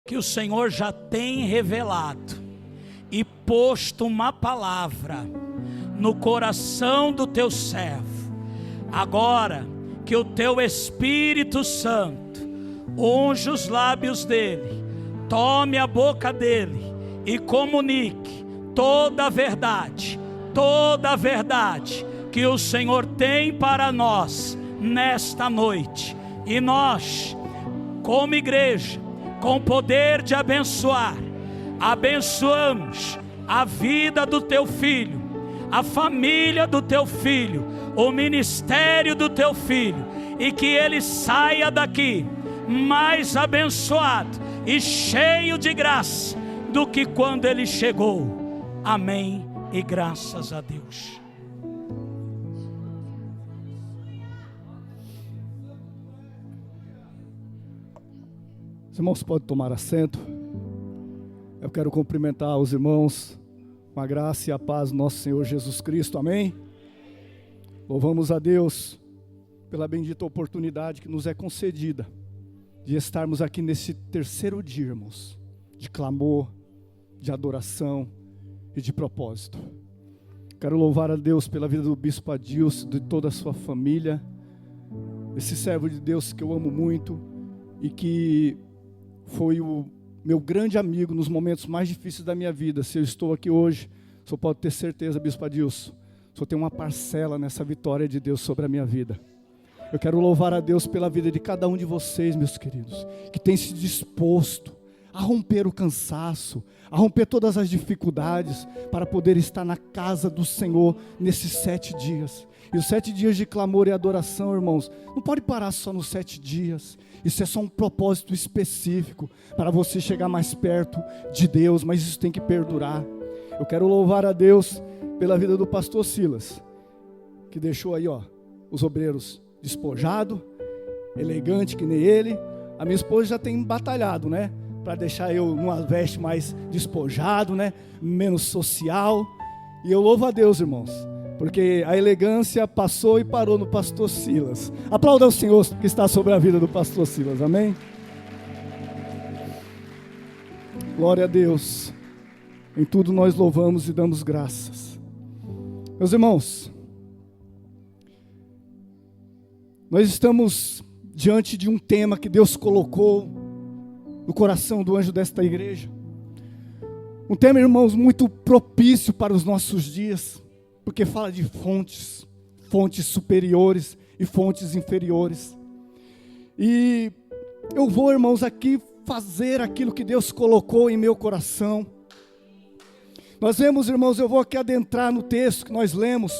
que o Senhor já tem revelado e posto uma palavra no coração do teu servo. Agora que o teu Espírito Santo unge os lábios dele, tome a boca dele e comunique toda a verdade que o Senhor tem para nós nesta noite. E nós, como igreja, com o poder de abençoar, abençoamos a vida do teu filho, a família do teu filho, o ministério do teu filho, e que ele saia daqui mais abençoado e cheio de graça do que quando ele chegou. Amém e graças a Deus. Os irmãos podem tomar assento. Eu quero cumprimentar os irmãos com a graça e a paz do nosso Senhor Jesus Cristo, amém? Louvamos a Deus pela bendita oportunidade que nos é concedida de estarmos aqui nesse terceiro dia, irmãos, de clamor, de adoração e de propósito. Quero louvar a Deus pela vida do Bispo Adilson, de toda a sua família, esse servo de Deus que eu amo muito e que foi o meu grande amigo nos momentos mais difíceis da minha vida. Se eu estou aqui hoje, o senhor pode ter certeza, Bispo Adilson, o senhor tem uma parcela nessa vitória de Deus sobre a minha vida. Eu quero louvar a Deus pela vida de cada um de vocês, meus queridos, que tem se disposto a romper o cansaço, a romper todas as dificuldades, para poder estar na casa do Senhor nesses 7 dias. E os 7 dias de clamor e adoração, irmãos, não pode parar só nos 7 dias. Isso é só um propósito específico para você chegar mais perto de Deus, mas isso tem que perdurar. Eu quero louvar a Deus pela vida do pastor Silas, que deixou aí, os obreiros despojados, elegante que nem ele. A minha esposa já tem batalhado, né? Para deixar eu numa veste mais despojado, né? Menos social. E eu louvo a Deus, irmãos, porque a elegância passou e parou no pastor Silas. Aplauda o Senhor que está sobre a vida do pastor Silas, amém? Glória a Deus. Em tudo nós louvamos e damos graças. Meus irmãos, nós estamos diante de um tema que Deus colocou no coração do anjo desta igreja. Um tema, irmãos, muito propício para os nossos dias, porque fala de fontes superiores e fontes inferiores. E eu vou, irmãos, aqui fazer aquilo que Deus colocou em meu coração. Nós vemos, irmãos, eu vou aqui adentrar no texto que nós lemos,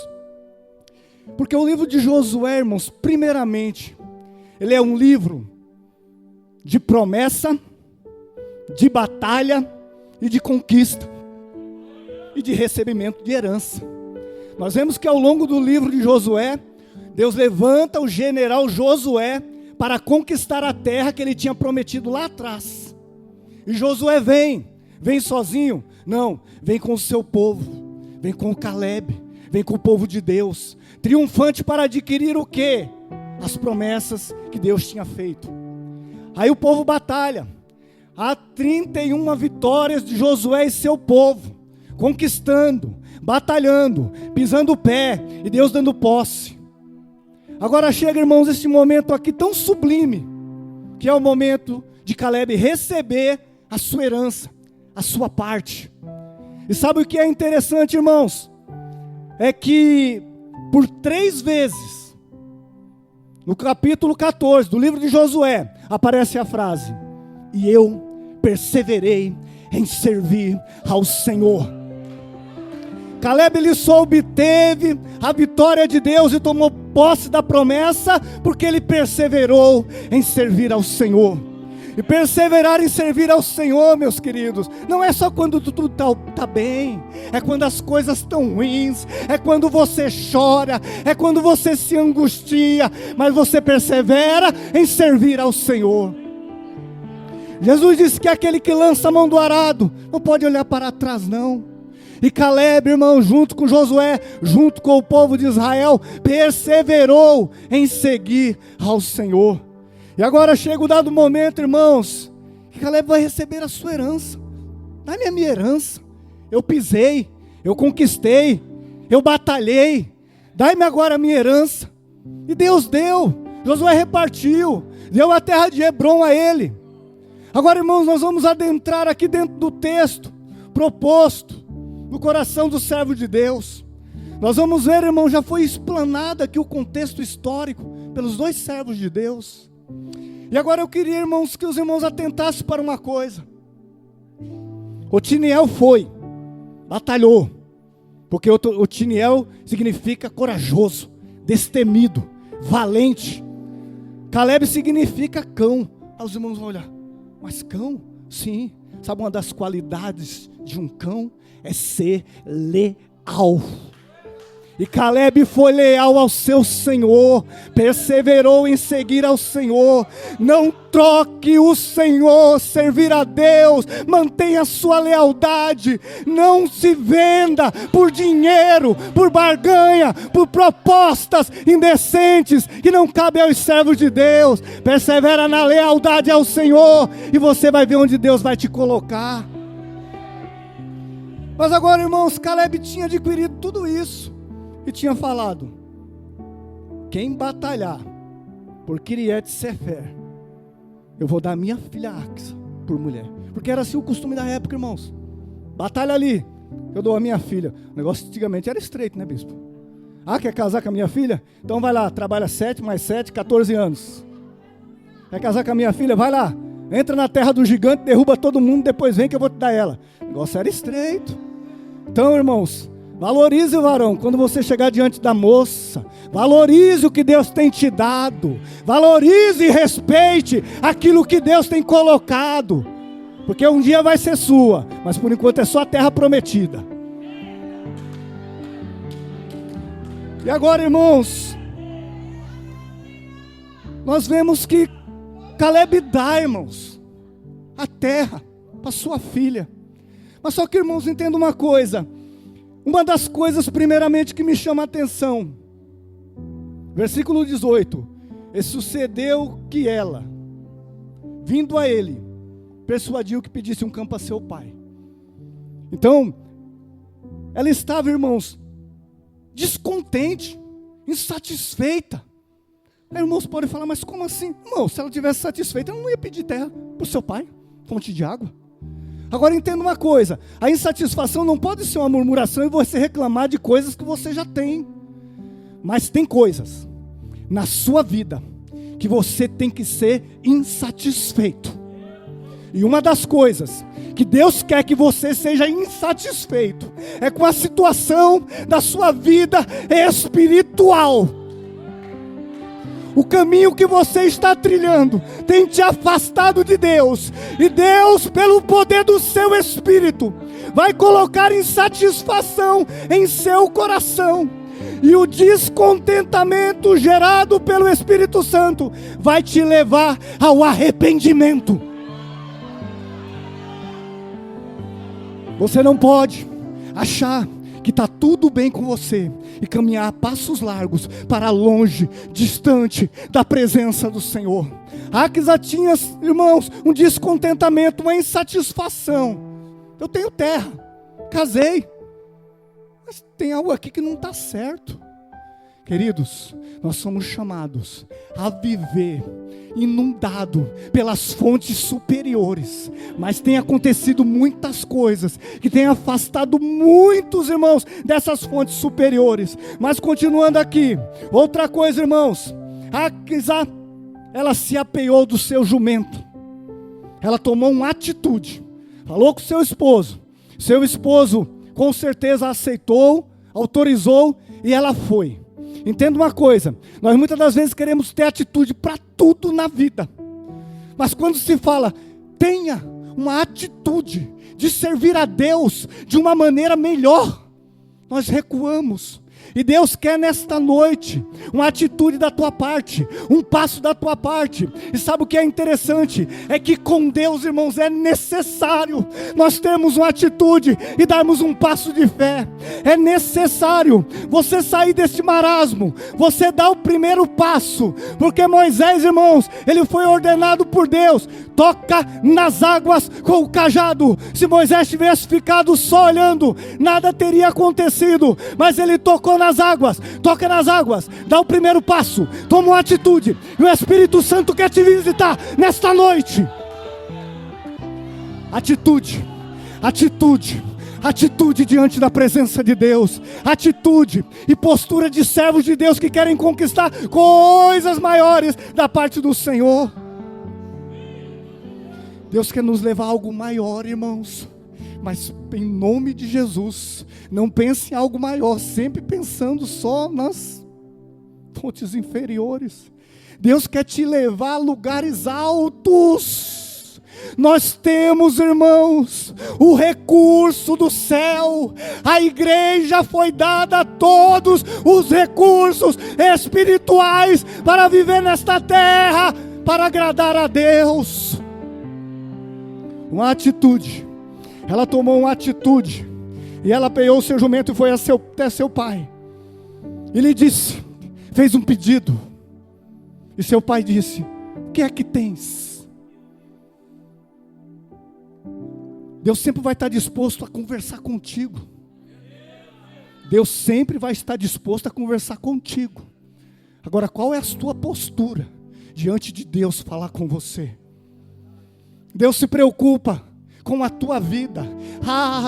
porque o livro de Josué, irmãos, primeiramente, ele é um livro de promessa, de batalha e de conquista, e de recebimento de herança. Nós vemos que ao longo do livro de Josué, Deus levanta o general Josué para conquistar a terra que ele tinha prometido lá atrás. E Josué vem sozinho? Não, vem com o seu povo, vem com o Caleb, vem com o povo de Deus, triunfante para adquirir o quê? As promessas que Deus tinha feito. Aí o povo batalha. Há 31 vitórias de Josué e seu povo, conquistando, batalhando, pisando o pé, e Deus dando posse. Agora chega, irmãos, este momento aqui tão sublime, que é o momento de Caleb receber a sua herança, a sua parte. E sabe o que é interessante, irmãos? É que por 3 vezes, no capítulo 14 do livro de Josué, aparece a frase: e eu perseverei em servir ao Senhor. Caleb, ele só obteve a vitória de Deus e tomou posse da promessa porque ele perseverou em servir ao Senhor. E perseverar em servir ao Senhor, meus queridos, não é só quando tudo está bem, é quando as coisas estão ruins, é quando você chora, é quando você se angustia, mas você persevera em servir ao Senhor. Jesus disse que aquele que lança a mão do arado não pode olhar para trás, não. E Caleb, irmão, junto com Josué, junto com o povo de Israel, perseverou em seguir ao Senhor. E agora chega o dado momento, irmãos, Caleb vai receber a sua herança. Dá-me a minha herança. Eu pisei, eu conquistei, eu batalhei. Dai-me agora a minha herança. E Deus deu. Josué repartiu. Deu a terra de Hebrom a ele. Agora, irmãos, nós vamos adentrar aqui dentro do texto proposto no coração do servo de Deus. Nós vamos ver, irmão, já foi explanado aqui o contexto histórico pelos dois servos de Deus. E agora eu queria, irmãos, que os irmãos atentassem para uma coisa. Otiniel foi, batalhou, porque Otiniel significa corajoso, destemido, valente. Caleb significa cão. Aí os irmãos vão olhar, mas cão? Sim. Sabe uma das qualidades de um cão? É ser leal. E Caleb foi leal ao seu Senhor, perseverou em seguir ao Senhor. Não troque o Senhor, servir a Deus, mantenha a sua lealdade. Não se venda por dinheiro, por barganha, por propostas indecentes que não cabem aos servos de Deus. Persevera na lealdade ao Senhor e você vai ver onde Deus vai te colocar. Mas agora, irmãos, Caleb tinha adquirido tudo isso. E tinha falado, quem batalhar por Kiriat Sefer, eu vou dar minha filha Axa por mulher. Porque era assim o costume da época, irmãos. Batalha ali, eu dou a minha filha. O negócio antigamente era estreito, né, bispo? Ah, quer casar com a minha filha? Então vai lá, trabalha 7 mais 7, 14 anos. Quer casar com a minha filha? Vai lá, entra na terra do gigante, derruba todo mundo, depois vem que eu vou te dar ela. O negócio era estreito. Então, irmãos, valorize o varão, quando você chegar diante da moça, valorize o que Deus tem te dado, valorize e respeite aquilo que Deus tem colocado, porque um dia vai ser sua, mas por enquanto é só a terra prometida. E agora, irmãos, nós vemos que Caleb dá, irmãos, a terra para sua filha. Mas só que, irmãos, entenda uma coisa. Uma das coisas, primeiramente, que me chama a atenção, versículo 18: e sucedeu que ela, vindo a ele, persuadiu que pedisse um campo a seu pai. Então, ela estava, irmãos, descontente, insatisfeita. Aí, irmãos, podem falar, mas como assim? Irmão, se ela estivesse satisfeita, ela não ia pedir terra para o seu pai, fonte de água. Agora entenda uma coisa, a insatisfação não pode ser uma murmuração e você reclamar de coisas que você já tem. Mas tem coisas na sua vida que você tem que ser insatisfeito. E uma das coisas que Deus quer que você seja insatisfeito é com a situação da sua vida espiritual. O caminho que você está trilhando tem te afastado de Deus. E Deus, pelo poder do seu Espírito, vai colocar insatisfação em seu coração. E o descontentamento gerado pelo Espírito Santo vai te levar ao arrependimento. Você não pode achar que está tudo bem com você e caminhar a passos largos para longe, distante da presença do Senhor. Axa tinha, irmãos, um descontentamento, uma insatisfação. Eu tenho terra, casei, mas tem algo aqui que não está certo. Queridos, nós somos chamados a viver inundado pelas fontes superiores, mas tem acontecido muitas coisas que têm afastado muitos irmãos dessas fontes superiores. Mas continuando aqui, outra coisa, irmãos, Axa, ela se apeou do seu jumento, ela tomou uma atitude, falou com seu esposo com certeza aceitou, autorizou e ela foi. Entenda uma coisa, nós muitas das vezes queremos ter atitude para tudo na vida, mas quando se fala, tenha uma atitude de servir a Deus de uma maneira melhor, nós recuamos. E Deus quer nesta noite uma atitude da tua parte, um passo da tua parte. E sabe o que é interessante? É que com Deus, irmãos, é necessário nós termos uma atitude e darmos um passo de fé. É necessário você sair deste marasmo, você dar o primeiro passo, porque Moisés, irmãos, ele foi ordenado por Deus: toca nas águas com o cajado. Se Moisés tivesse ficado só olhando, nada teria acontecido, mas ele tocou nas águas. Toca nas águas, dá o primeiro passo, toma uma atitude, e o Espírito Santo quer te visitar nesta noite. Atitude, atitude, atitude diante da presença de Deus, atitude e postura de servos de Deus que querem conquistar coisas maiores da parte do Senhor. Deus quer nos levar a algo maior, irmãos, mas em nome de Jesus, não pense em algo maior, sempre pensando só nas fontes inferiores. Deus quer te levar a lugares altos. Nós temos, irmãos, o recurso do céu. A igreja foi dada a todos os recursos espirituais para viver nesta terra, para agradar a Deus. Uma atitude. Ela tomou uma atitude, e ela pegou o seu jumento e foi até seu pai. E lhe disse, fez um pedido. E seu pai disse: o que é que tens? Deus sempre vai estar disposto a conversar contigo. Deus sempre vai estar disposto a conversar contigo. Agora, qual é a tua postura diante de Deus falar com você? Deus se preocupa com a tua vida.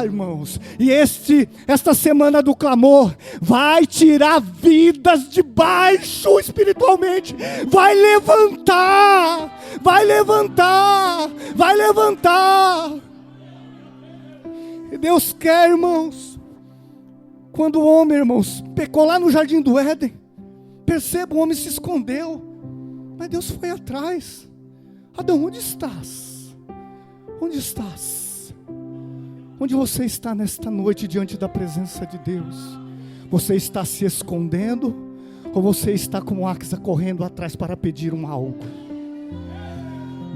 Irmãos, e esta semana do clamor vai tirar vidas de baixo espiritualmente. Vai levantar, vai levantar, vai levantar. E Deus quer, irmãos, quando o homem, irmãos, pecou lá no jardim do Éden, perceba, o homem se escondeu, mas Deus foi atrás. Adão, onde estás? Onde estás? Onde você está nesta noite diante da presença de Deus? Você está se escondendo? Ou você está como Axa correndo atrás para pedir um algo?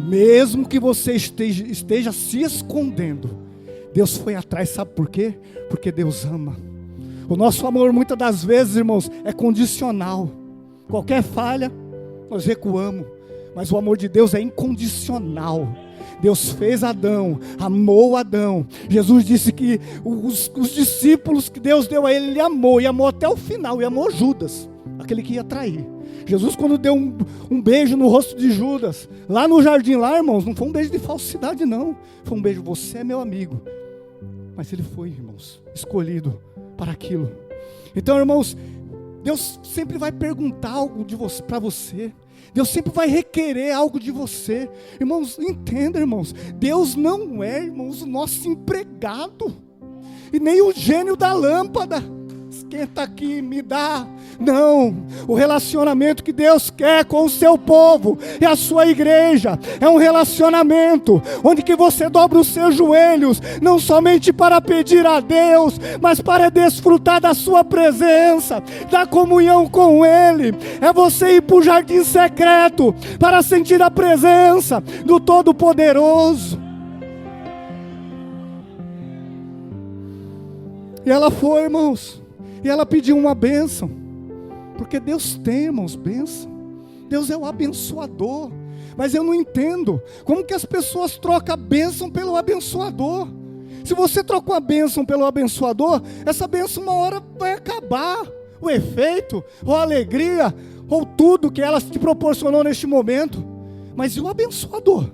Mesmo que você esteja se escondendo, Deus foi atrás, sabe por quê? Porque Deus ama. O nosso amor muitas das vezes, irmãos, é condicional. Qualquer falha, nós recuamos. Mas o amor de Deus é incondicional. Deus fez Adão, amou Adão. Jesus disse que os discípulos que Deus deu a ele, Ele amou, e amou até o final, e amou Judas, aquele que ia trair. Jesus, quando deu um beijo no rosto de Judas, lá no jardim, lá, irmãos, não foi um beijo de falsidade, não. Foi um beijo, você é meu amigo. Mas ele foi, irmãos, escolhido para aquilo. Então, irmãos, Deus sempre vai perguntar algo para você. Deus sempre vai requerer algo de você. Irmãos, entenda, irmãos, Deus não é, irmãos, o nosso empregado, e nem o gênio da lâmpada. Esquenta aqui, me dá. Não, o relacionamento que Deus quer com o seu povo e a sua igreja é um relacionamento onde que você dobra os seus joelhos, não somente para pedir a Deus, mas para desfrutar da sua presença, da comunhão com Ele. É você ir para o jardim secreto para sentir a presença do Todo-Poderoso. E ela foi, irmãos, e ela pediu uma bênção, porque Deus tem, irmãos, bênção. Deus é o abençoador. Mas eu não entendo como que as pessoas trocam a bênção pelo abençoador. Se você trocou a bênção pelo abençoador, essa bênção uma hora vai acabar. O efeito, ou a alegria, ou tudo que ela te proporcionou neste momento. Mas e o abençoador?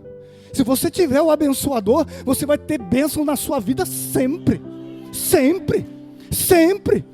Se você tiver o abençoador, você vai ter bênção na sua vida sempre. Sempre, sempre.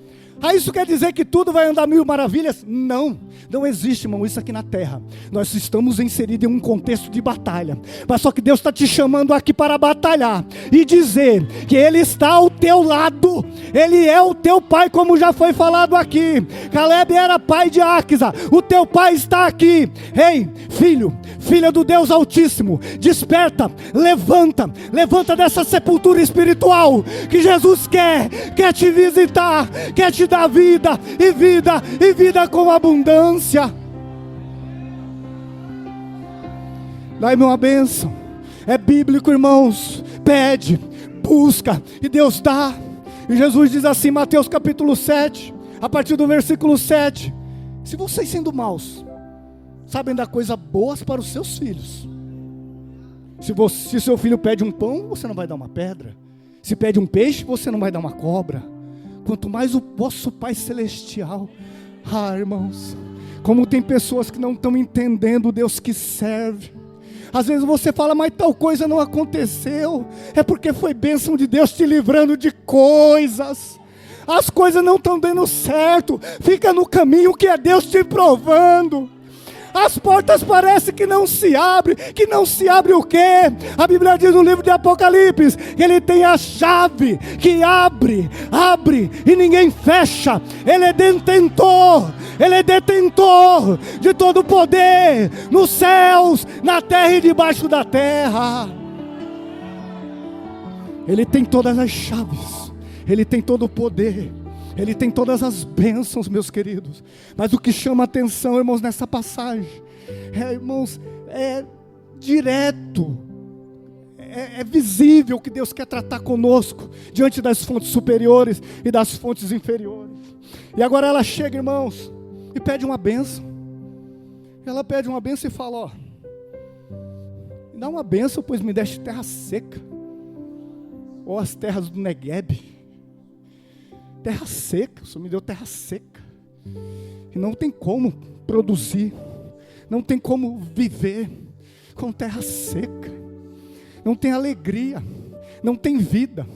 Isso quer dizer que tudo vai andar mil maravilhas? Não existe, irmão, isso aqui na terra. Nós estamos inseridos em um contexto de batalha, mas só que Deus está te chamando aqui para batalhar e dizer que Ele está ao teu lado. Ele é o teu pai, como já foi falado aqui. Caleb era pai de Axa, o teu pai está aqui. Ei, filho, filha do Deus Altíssimo, desperta, levanta dessa sepultura espiritual, que Jesus quer te visitar, quer te dar vida, e vida com abundância. Dai-me uma bênção, é bíblico, irmãos, pede, busca, e Deus dá. E Jesus diz assim, Mateus capítulo 7, a partir do versículo 7, se vocês sendo maus, sabem dar coisas boas para os seus filhos, se seu filho pede um pão, você não vai dar uma pedra, se pede um peixe, você não vai dar uma cobra, quanto mais o vosso Pai Celestial. Irmãos, como tem pessoas que não estão entendendo o Deus que serve. Às vezes você fala, mas tal coisa não aconteceu, é porque foi bênção de Deus te livrando de coisas. As coisas não estão dando certo, fica no caminho que é Deus te provando. As portas parecem que não se abrem o quê? A Bíblia diz no livro de Apocalipse, que Ele tem a chave, que abre, e ninguém fecha. Ele é detentor de todo o poder, nos céus, na terra e debaixo da terra. Ele tem todas as chaves, Ele tem todo o poder, Ele tem todas as bênçãos, meus queridos. Mas o que chama a atenção, irmãos, nessa passagem, irmãos, é direto, é visível que Deus quer tratar conosco, diante das fontes superiores e das fontes inferiores. E agora ela chega, irmãos, e pede uma bênção. Ela pede uma bênção e fala, dá uma bênção, pois me deste terra seca, ou as terras do Negueb. Terra seca, o Senhor me deu terra seca, e não tem como produzir, não tem como viver com terra seca, não tem alegria, não tem vida.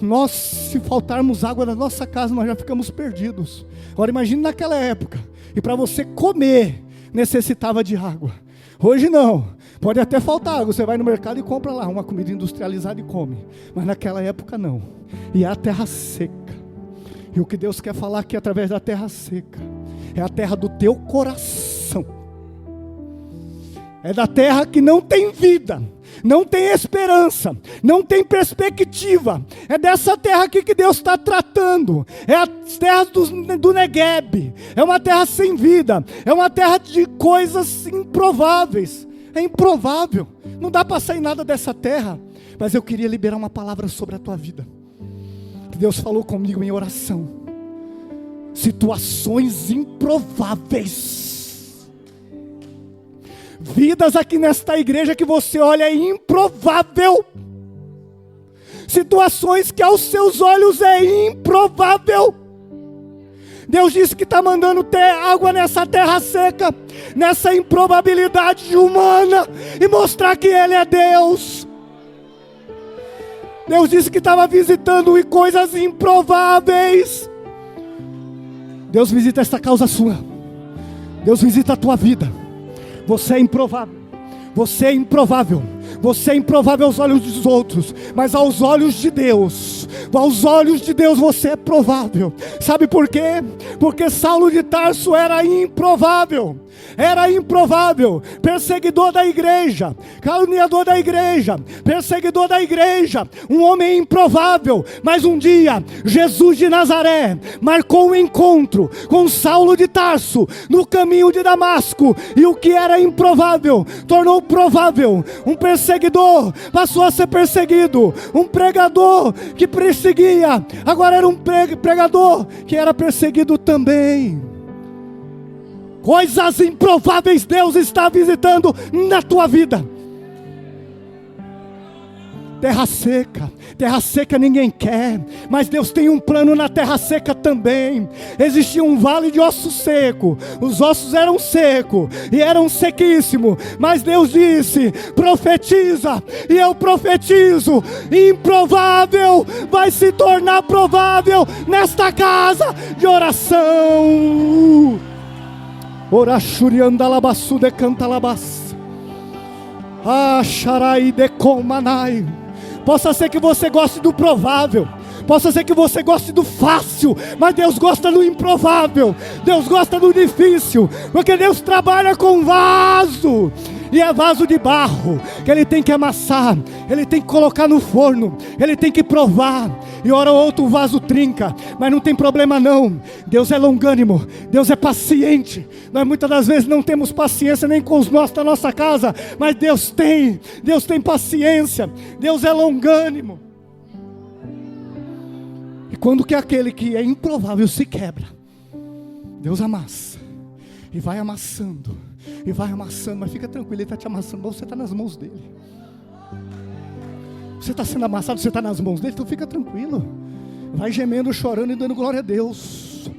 Nós, se faltarmos água na nossa casa, nós já ficamos perdidos. Agora imagine naquela época, e para você comer, necessitava de água. Hoje não, pode até faltar água, você vai no mercado e compra lá uma comida industrializada e come, mas naquela época não, e a terra seca. E o que Deus quer falar aqui através da terra seca, é a terra do teu coração, é da terra que não tem vida, não tem esperança, não tem perspectiva. É dessa terra aqui que Deus está tratando. É a terra do Negueb, é uma terra sem vida, é uma terra de coisas improváveis. É improvável, não dá para sair nada dessa terra. Mas eu queria liberar uma palavra sobre a tua vida. Deus falou comigo em oração. Situações improváveis. Vidas aqui nesta igreja que você olha é improvável. Situações que aos seus olhos é improvável. Deus disse que está mandando ter água nessa terra seca, nessa improbabilidade humana, e mostrar que Ele é Deus. Deus disse que estava visitando coisas improváveis. Deus visita esta causa sua. Deus visita a tua vida. Você é improvável. Você é improvável. Você é improvável aos olhos dos outros, mas aos olhos de Deus você é provável. Sabe por quê? Porque Saulo de Tarso era improvável, perseguidor da igreja, caluniador da igreja, perseguidor da igreja, um homem improvável. Mas um dia, Jesus de Nazaré marcou um encontro com Saulo de Tarso, no caminho de Damasco, e o que era improvável, tornou provável. Um perseguidor passou a ser perseguido, um pregador que perseguia, agora era um pregador que era perseguido também. Coisas improváveis Deus está visitando na tua vida. Terra seca ninguém quer, mas Deus tem um plano na terra seca também. Existia um vale de osso seco, os ossos eram secos e eram sequíssimos, mas Deus disse: profetiza, e eu profetizo, improvável vai se tornar provável nesta casa de oração. Orachuriandalabasu de cantalabas, acharai de comanai. Possa ser que você goste do provável, possa ser que você goste do fácil, mas Deus gosta do improvável, Deus gosta do difícil, porque Deus trabalha com vaso. e é vaso de barro, que ele tem que amassar, ele tem que colocar no forno, ele tem que provar, e hora ou outra o vaso trinca, mas não tem problema não. Deus é longânimo, Deus é paciente. Nós muitas das vezes não temos paciência nem com os nossos da nossa casa, mas Deus tem paciência, Deus é longânimo. E quando que aquele que é improvável se quebra, Deus amassa, e vai amassando, mas fica tranquilo, Ele está te amassando, mas você está nas mãos dEle. Você está sendo amassado, você está nas mãos dEle, então fica tranquilo. Vai gemendo, chorando e dando glória a Deus.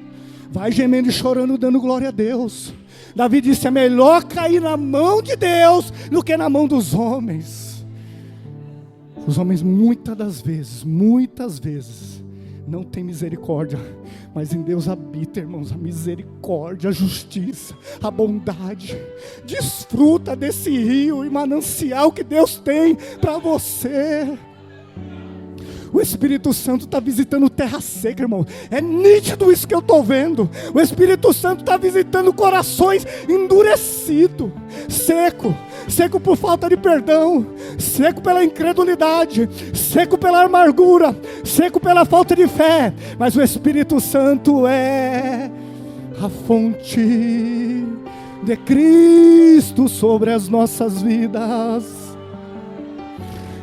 Vai gemendo e chorando, dando glória a Deus. Davi disse, é melhor cair na mão de Deus do que na mão dos homens. Os homens muitas vezes, não tem misericórdia, mas em Deus habita, irmãos, a misericórdia, a justiça, a bondade. Desfruta desse rio e manancial que Deus tem para você. O Espírito Santo está visitando terra seca, irmão. É nítido isso que eu estou vendo. O Espírito Santo está visitando corações endurecidos, seco por falta de perdão, seco pela incredulidade, seco pela amargura, seco pela falta de fé. Mas o Espírito Santo é a fonte de Cristo sobre as nossas vidas.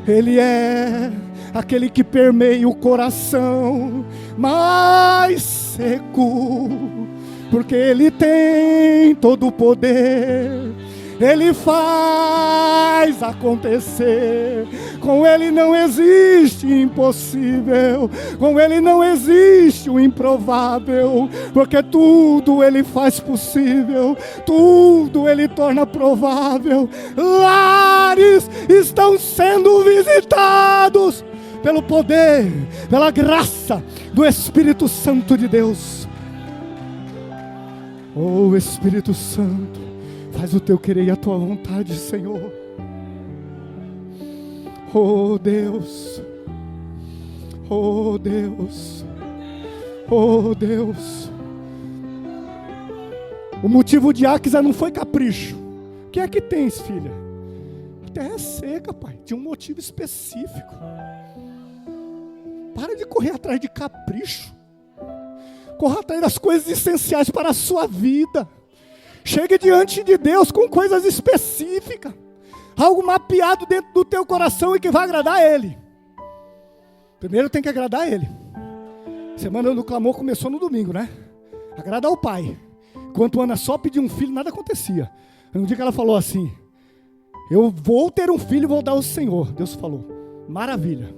Ele é aquele que permeia o coração mais seco, porque Ele tem todo o poder. Ele faz acontecer. Com Ele não existe impossível, com Ele não existe o improvável, porque tudo Ele faz possível, tudo Ele torna provável. Lares estão sendo visitados pelo poder, pela graça do Espírito Santo de Deus. Oh Espírito Santo, faz o teu querer e a tua vontade, Senhor. Oh Deus, oh Deus, oh Deus. O motivo de Áquisa não foi capricho. O que é que tens, filha? A terra é seca, pai. Tinha um motivo específico. Para de correr atrás de capricho. Corra atrás das coisas essenciais para a sua vida. Chegue diante de Deus com coisas específicas. Algo mapeado dentro do teu coração e que vai agradar a Ele. Primeiro tem que agradar a Ele. Semana do clamor começou no domingo, né? Agradar o Pai. Enquanto Ana só pediu um filho, nada acontecia. Um dia que ela falou assim, eu vou ter um filho e vou dar ao Senhor. Deus falou, maravilha.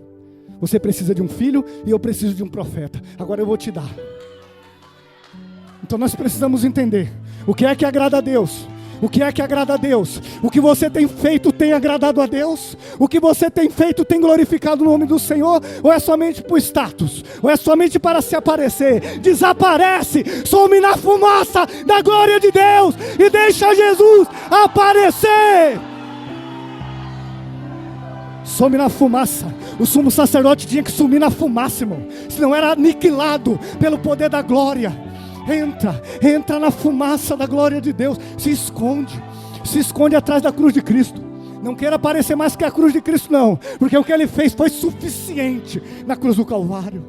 Você precisa de um filho e eu preciso de um profeta. Agora eu vou te dar. Então nós precisamos entender o que é que agrada a Deus. O que é que agrada a Deus? O que você tem feito tem agradado a Deus? O que você tem feito tem glorificado o nome do Senhor? Ou é somente por status? Ou é somente para se aparecer? Desaparece, some na fumaça da glória de Deus e deixa Jesus aparecer. Some na fumaça. O sumo sacerdote tinha que sumir na fumaça, irmão, senão era aniquilado pelo poder da glória. Entra na fumaça da glória de Deus. Se esconde atrás da cruz de Cristo. Não queira parecer mais que a cruz de Cristo, não, porque o que Ele fez foi suficiente na cruz do Calvário.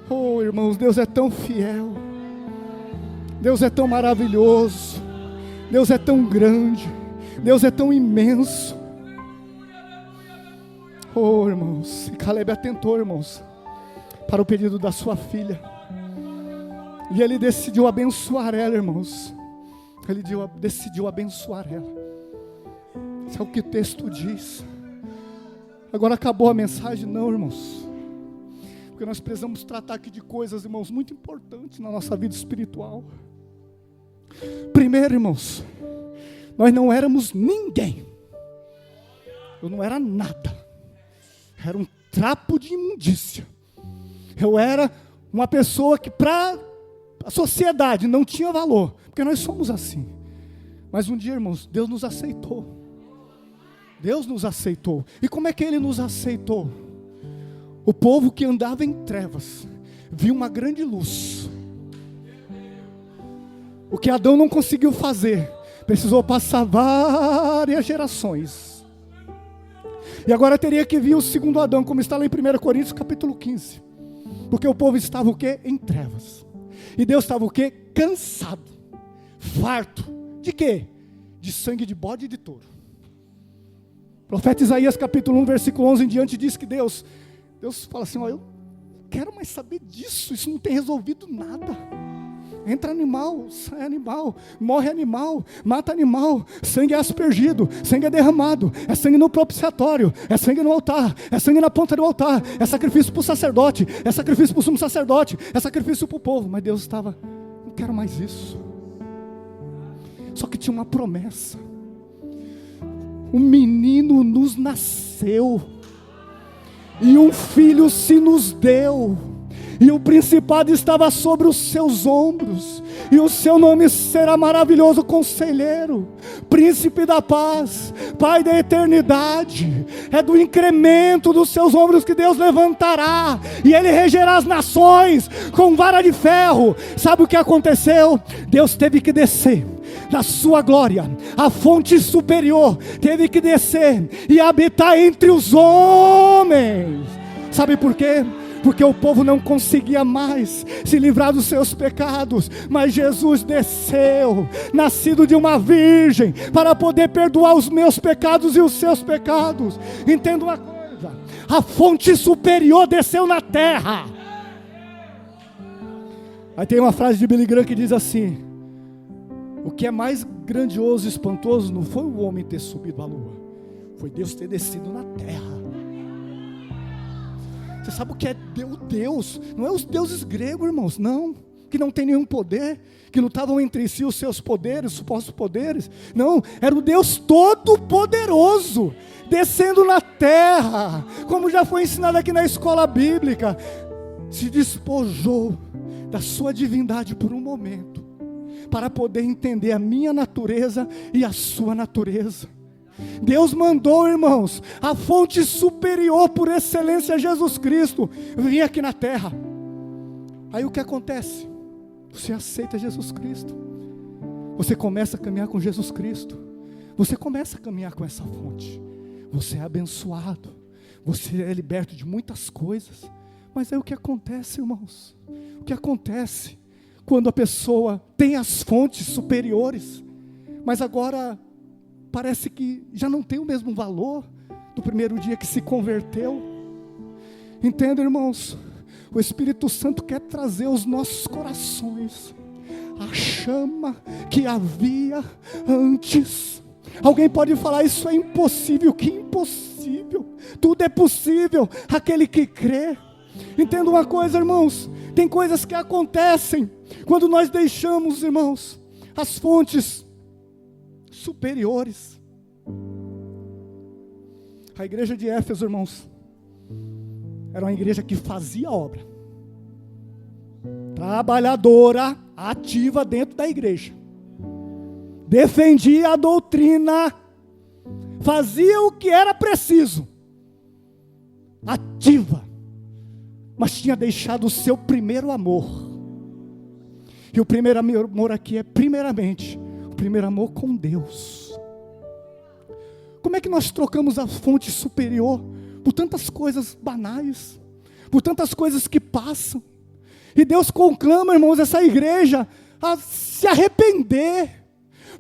Oh irmãos, Deus é tão fiel, Deus é tão maravilhoso, Deus é tão grande, Deus é tão imenso. Oh irmãos, e Caleb atentou, irmãos, para o pedido da sua filha, e ele decidiu abençoar ela, irmãos. Ele decidiu abençoar ela. Isso é o que o texto diz. Agora acabou a mensagem? Não, irmãos, porque nós precisamos tratar aqui de coisas, irmãos, muito importantes na nossa vida espiritual. Primeiro, irmãos, nós não éramos ninguém. Eu não era nada. Era um trapo de imundícia. Eu era uma pessoa que para a sociedade não tinha valor, porque nós somos assim. Mas um dia, irmãos, Deus nos aceitou. Deus nos aceitou. E como é que Ele nos aceitou? O povo que andava em trevas viu uma grande luz. O que Adão não conseguiu fazer, Precisou passar várias gerações. E agora teria que vir o segundo Adão, como está lá em 1 Coríntios capítulo 15. Porque o povo estava o quê? Em trevas. E Deus estava o quê? Cansado, farto. De quê? De sangue de bode e de touro. O profeta Isaías capítulo 1, versículo 11 em diante diz que Deus fala assim, ó, eu quero mais saber disso, isso não tem resolvido nada. Entra animal, sai animal, morre animal, mata animal, sangue é aspergido, sangue é derramado, é sangue no propiciatório, é sangue no altar, é sangue na ponta do altar, é sacrifício para o sacerdote, é sacrifício para o sumo sacerdote, é sacrifício para o povo. Mas Deus estava, não quero mais isso. Só que tinha uma promessa. Um menino nos nasceu, e um filho se nos deu, e o principado estava sobre os seus ombros, e o seu nome será maravilhoso conselheiro, príncipe da paz, pai da eternidade. É do incremento dos seus ombros que Deus levantará, e ele regerá as nações com vara de ferro. Sabe o que aconteceu? Deus teve que descer da sua glória, a fonte superior teve que descer e habitar entre os homens. Sabe por quê? Porque o povo não conseguia mais se livrar dos seus pecados, mas Jesus desceu, nascido de uma virgem, para poder perdoar os meus pecados e os seus pecados. Entenda uma coisa, a fonte superior desceu na terra. Aí tem uma frase de Billy Graham que diz assim: o que é mais grandioso e espantoso não foi o homem ter subido à lua, foi Deus ter descido na terra. Você sabe o que é Deus? Não é os deuses gregos, irmãos, não, que não tem nenhum poder, que lutavam entre si os seus poderes, os supostos poderes. Não, era o Deus todo-poderoso, descendo na terra, como já foi ensinado aqui na escola bíblica. Se despojou da sua divindade por um momento, para poder entender a minha natureza e a sua natureza. Deus mandou, irmãos, a fonte superior por excelência, Jesus Cristo, vir aqui na terra. Aí o que acontece? Você aceita Jesus Cristo, você começa a caminhar com Jesus Cristo, você começa a caminhar com essa fonte, você é abençoado, você é liberto de muitas coisas. Mas aí o que acontece, irmãos? O que acontece quando a pessoa tem as fontes superiores, mas agora parece que já não tem o mesmo valor do primeiro dia que se converteu? Entenda, irmãos, o Espírito Santo quer trazer aos nossos corações a chama que havia antes. Alguém pode falar, isso é impossível. Que impossível? Tudo é possível aquele que crê. Entenda uma coisa, irmãos, tem coisas que acontecem quando nós deixamos, irmãos, as fontes superiores. A igreja de Éfeso, irmãos, era uma igreja que fazia obra, trabalhadora, ativa dentro da igreja, defendia a doutrina, fazia o que era preciso, ativa, mas tinha deixado o seu primeiro amor. E o primeiro amor aqui é, primeiramente, o primeiro amor com Deus. Como é que nós trocamos a fonte superior por tantas coisas banais, por tantas coisas que passam? E Deus conclama, irmãos, essa igreja a se arrepender,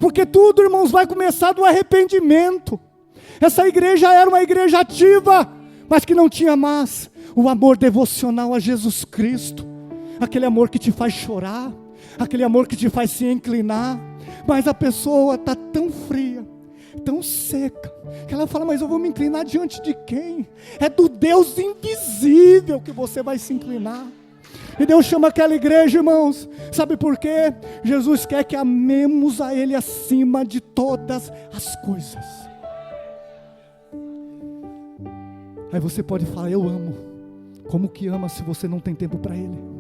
porque tudo, irmãos, vai começar do arrependimento. Essa igreja era uma igreja ativa, mas que não tinha mais o amor devocional a Jesus Cristo, aquele amor que te faz chorar, aquele amor que te faz se inclinar. Mas a pessoa está tão fria, tão seca, que ela fala, mas eu vou me inclinar diante de quem? É do Deus invisível que você vai se inclinar. E Deus chama aquela igreja, irmãos, sabe por quê? Jesus quer que amemos a Ele acima de todas as coisas. Aí você pode falar, eu amo. Como que ama se você não tem tempo para Ele?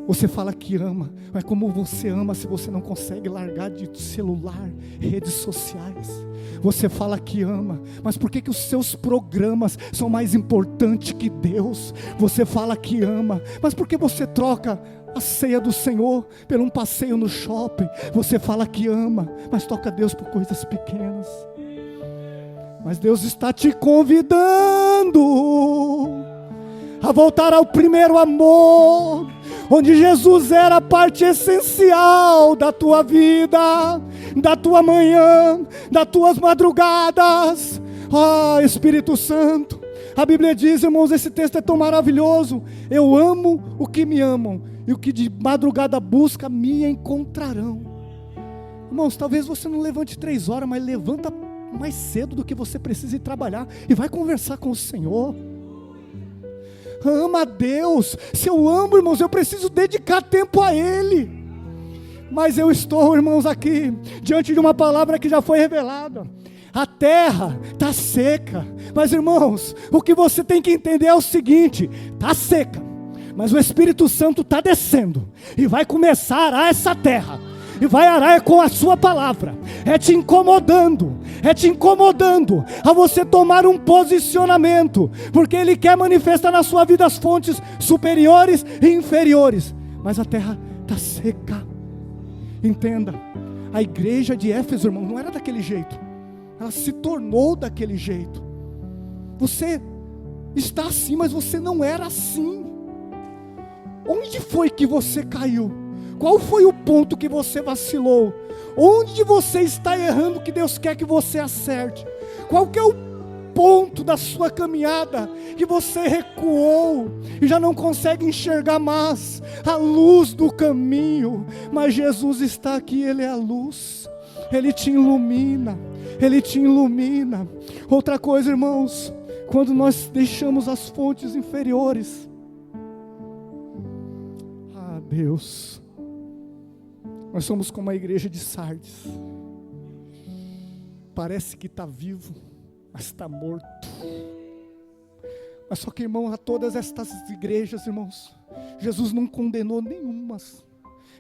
Você fala que ama, mas como você ama se você não consegue largar de celular, redes sociais? Você fala que ama, mas por que os seus programas são mais importantes que Deus? Você fala que ama, mas por que você troca a ceia do Senhor por um passeio no shopping. Você fala que ama, mas toca a Deus por coisas pequenas. Mas Deus está te convidando a voltar ao primeiro amor, onde Jesus era a parte essencial da tua vida, da tua manhã, das tuas madrugadas. Espírito Santo, a Bíblia diz, irmãos, esse texto é tão maravilhoso: eu amo o que me amam, e o que de madrugada busca, me encontrarão. Irmãos, talvez você não levante 3 horas, mas levanta mais cedo do que você precisa ir trabalhar, e vai conversar com o Senhor. Ama a Deus. Se eu amo, irmãos, eu preciso dedicar tempo a Ele. Mas eu estou, irmãos, aqui diante de uma palavra que já foi revelada. A terra está seca, mas, irmãos, o que você tem que entender é o seguinte: está seca, mas o Espírito Santo está descendo e vai começar a arar essa terra, e vai arar com a sua palavra, te incomodando a você tomar um posicionamento, porque Ele quer manifestar na sua vida as fontes superiores e inferiores, mas a terra está seca. Entenda, a igreja de Éfeso, irmão, não era daquele jeito, ela se tornou daquele jeito. Você está assim, mas você não era assim. Onde foi que você caiu? Qual foi o ponto que você vacilou? Onde você está errando que Deus quer que você acerte? Qual que é o ponto da sua caminhada que você recuou e já não consegue enxergar mais a luz do caminho? Mas Jesus está aqui, Ele é a luz, Ele te ilumina, Ele te ilumina. Outra coisa, irmãos, quando nós deixamos as fontes inferiores, Deus, nós somos como a igreja de Sardes. Parece que está vivo, mas está morto. Mas só que, irmão, a todas estas igrejas, irmãos, Jesus não condenou nenhumas.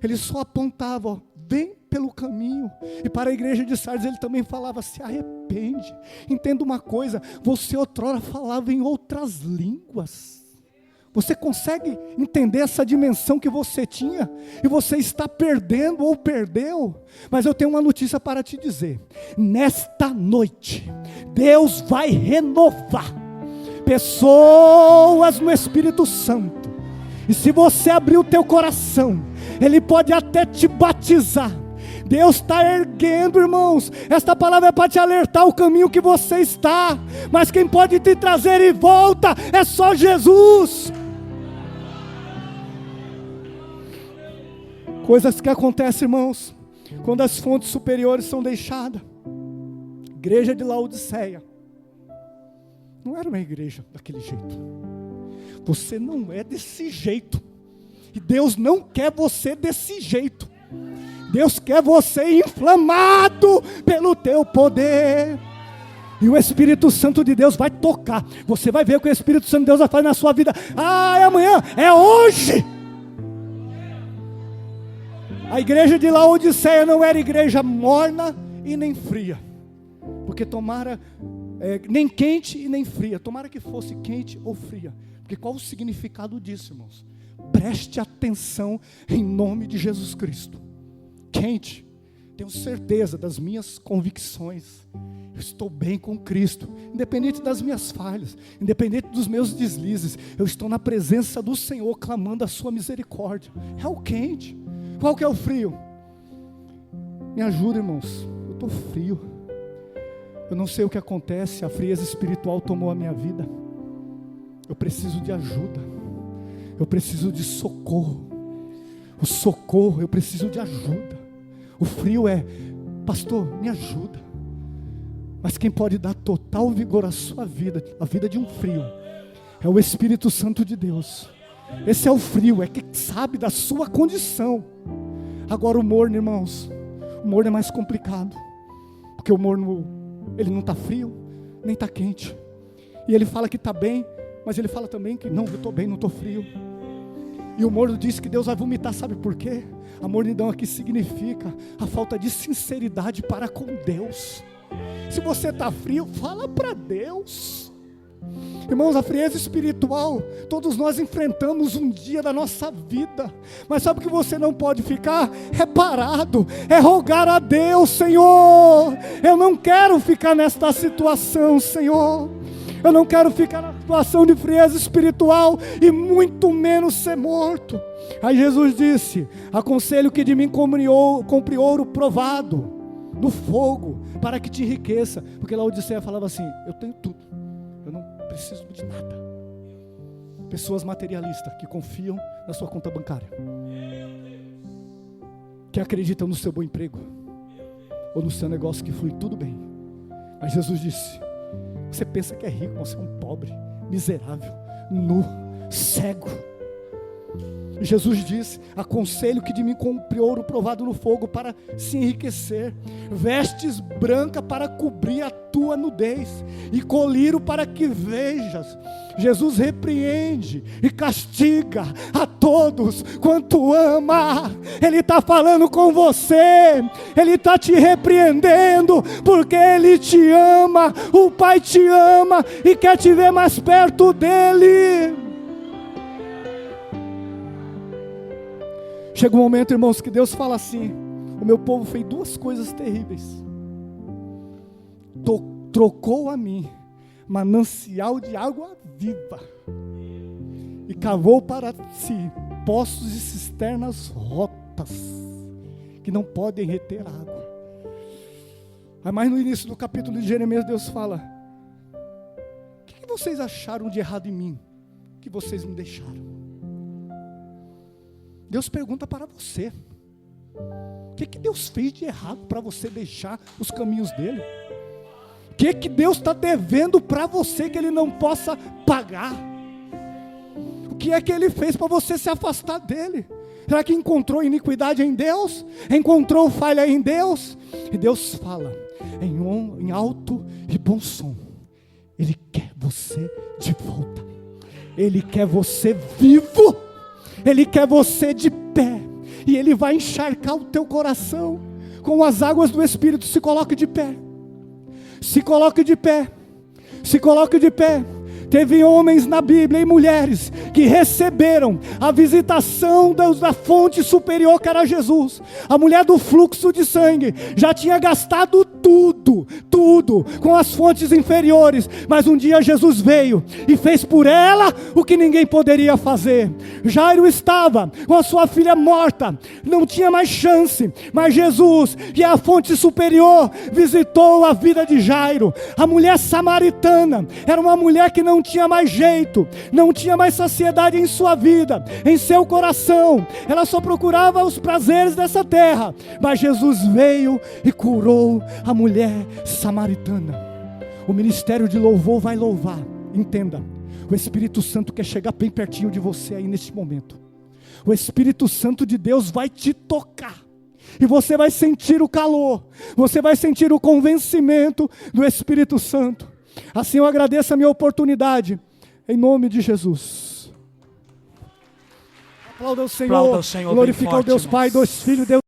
Ele só apontava, vem pelo caminho. E para a igreja de Sardes ele também falava, se arrepende. Entenda uma coisa, você outrora falava em outras línguas. Você consegue entender essa dimensão que você tinha? E você está perdendo ou perdeu? Mas eu tenho uma notícia para te dizer. Nesta noite, Deus vai renovar pessoas no Espírito Santo. E se você abrir o teu coração, Ele pode até te batizar. Deus está erguendo, irmãos. Esta palavra é para te alertar o caminho que você está. Mas quem pode te trazer em volta é só Jesus. Coisas que acontecem, irmãos, quando as fontes superiores são deixadas. Igreja de Laodiceia não era uma igreja daquele jeito. Você não é desse jeito, e Deus não quer você desse jeito. Deus quer você inflamado pelo teu poder, e o Espírito Santo de Deus vai tocar. Você vai ver o que o Espírito Santo de Deus vai fazer na sua vida. É amanhã, é hoje. A igreja de Laodiceia não era igreja morna e nem fria, porque tomara, nem quente e nem fria, tomara que fosse quente ou fria, porque qual o significado disso, irmãos? Preste atenção em nome de Jesus Cristo. Quente, tenho certeza das minhas convicções, eu estou bem com Cristo, independente das minhas falhas, independente dos meus deslizes, eu estou na presença do Senhor, clamando a sua misericórdia. É o quente. Qual que é o frio? Me ajuda, irmãos, eu estou frio, eu não sei o que acontece, a frieza espiritual tomou a minha vida, eu preciso de ajuda, eu preciso de socorro, o socorro, eu preciso de ajuda. O frio é, pastor, me ajuda. Mas quem pode dar total vigor à sua vida, a vida de um frio, é o Espírito Santo de Deus. Esse é o frio, é que sabe da sua condição. Agora o morno, irmãos, o morno é mais complicado, porque o morno, ele não está frio, nem está quente, e ele fala que está bem, mas ele fala também que não, eu estou bem, não estou frio. E o morno diz que Deus vai vomitar, sabe por quê? A mornidão aqui significa a falta de sinceridade para com Deus. Se você está frio, fala para Deus. Irmãos, a frieza espiritual, todos nós enfrentamos um dia da nossa vida, mas sabe o que você não pode ficar? É parado, é rogar a Deus: Senhor, eu não quero ficar nesta situação, Senhor, eu não quero ficar na situação de frieza espiritual, e muito menos ser morto. Aí Jesus disse: aconselho que de mim compre ouro provado no fogo, para que te enriqueça, porque Laodiceia falava assim: eu tenho tudo, eu não preciso de nada. Pessoas materialistas que confiam na sua conta bancária, que acreditam no seu bom emprego, ou no seu negócio que flui tudo bem. Mas Jesus disse: você pensa que é rico, mas você é um pobre, miserável, nu, cego. Jesus disse: aconselho que de mim compre ouro provado no fogo para se enriquecer, vestes brancas para cobrir a tua nudez, e colírio para que vejas. Jesus repreende e castiga a todos quanto ama. Ele está falando com você, Ele está te repreendendo, porque Ele te ama, o Pai te ama e quer te ver mais perto dEle. Chega um momento, irmãos, que Deus fala assim: o meu povo fez duas coisas terríveis. Trocou a mim manancial de água viva, e cavou para si poços e cisternas rotas, que não podem reter água. Mas no início do capítulo de Jeremias, Deus fala: o que vocês acharam de errado em mim, que vocês me deixaram? Deus pergunta para você: o que Deus fez de errado para você deixar os caminhos dele? O que Deus está devendo para você que Ele não possa pagar? O que é que Ele fez para você se afastar dele? Será que encontrou iniquidade em Deus? Encontrou falha em Deus? E Deus fala em alto e bom som: Ele quer você de volta, Ele quer você vivo, Ele quer você de pé, e Ele vai encharcar o teu coração com as águas do Espírito. Se coloque de pé, se coloque de pé, se coloque de pé. Teve homens na Bíblia e mulheres que receberam a visitação da fonte superior, que era Jesus. A mulher do fluxo de sangue já tinha gastado tudo com as fontes inferiores, mas um dia Jesus veio e fez por ela o que ninguém poderia fazer. Jairo estava com a sua filha morta, não tinha mais chance, mas Jesus, que é a fonte superior, visitou a vida de Jairo. A mulher samaritana era uma mulher que não tinha mais jeito, não tinha mais saciedade em sua vida, em seu coração. Ela só procurava os prazeres dessa terra, mas Jesus veio e curou a mulher samaritana. O ministério de louvor vai louvar. Entenda, o Espírito Santo quer chegar bem pertinho de você aí neste momento. O Espírito Santo de Deus vai te tocar, e você vai sentir o calor, você vai sentir o convencimento do Espírito Santo. Assim eu agradeço a minha oportunidade, em nome de Jesus. Aplauda o Senhor, glorifica o Deus Pai, Deus Filho, Deus